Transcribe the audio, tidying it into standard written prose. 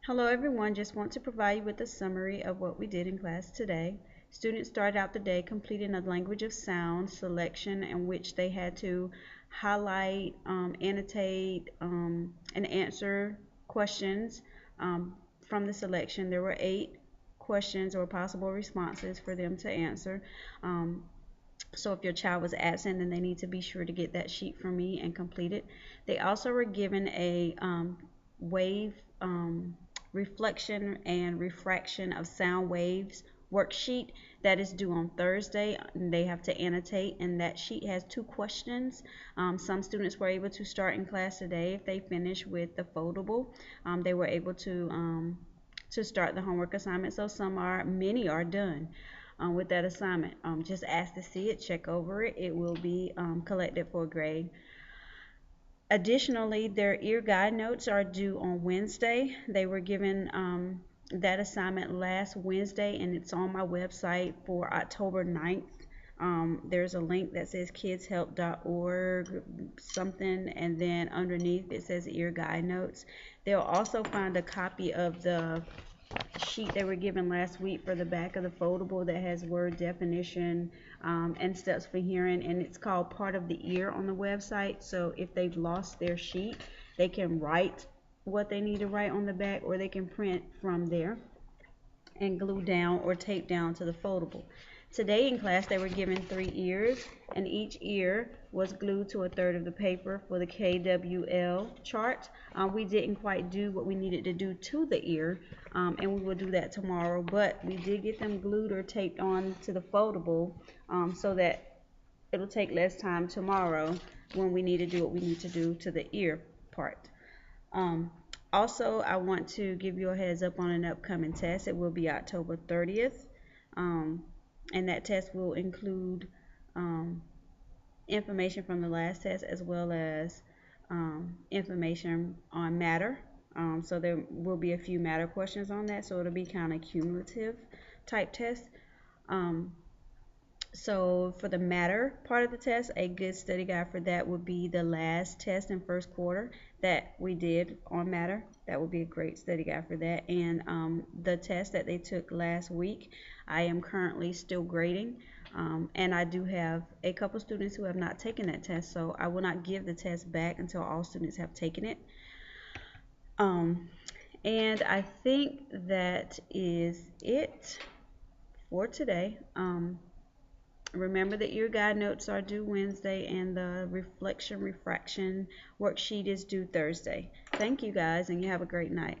Hello everyone, just want to provide you with a summary of what we did in class today. Students started out the day completing a language of sound selection in which they had to highlight, annotate, and answer questions from the selection. There were 8 questions or possible responses for them to answer. So if your child was absent, then they need to be sure to get that sheet from me and complete it. They also were given a wave reflection and refraction of sound waves worksheet that is due on Thursday. They have to annotate, and that sheet has 2 questions. Some students were able to start in class today if they finish with the foldable. They were able to start the homework assignment. So many are done with that assignment. Just ask to see it, check over it. It will be collected for a grade. Additionally, their ear guide notes are due on Wednesday. They were given that assignment last Wednesday, and it's on my website for October 9th. There's a link that says kidshelp.org something, and then underneath it says ear guide notes. They'll also find a copy of the sheet they were given last week for the back of the foldable that has word definition and steps for hearing, and it's called Part of the Ear on the website. So if they've lost their sheet, they can write what they need to write on the back, or they can print from there and glue down or tape down to the foldable. Today in class they were given 3 ears, and each ear was glued to a third of the paper for the KWL chart. We didn't quite do what we needed to do to the ear, and we will do that tomorrow, but we did get them glued or taped on to the foldable so that it'll take less time tomorrow when we need to do what we need to do to the ear part. Also, I want to give you a heads up on an upcoming test. It will be October 30th, and that test will include information from the last test as well as information on matter. So there will be a few matter questions on that, so it'll be kind of cumulative type test. So for the matter part of the test, a good study guide for that would be the last test in first quarter that we did on matter. That would be a great study guide for that. And the test that they took last week, I am currently still grading. And I do have a couple students who have not taken that test, so I will not give the test back until all students have taken it. And I think that is it for today. Remember, the ear guide notes are due Wednesday, and the reflection refraction worksheet is due Thursday. Thank you guys, and you have a great night.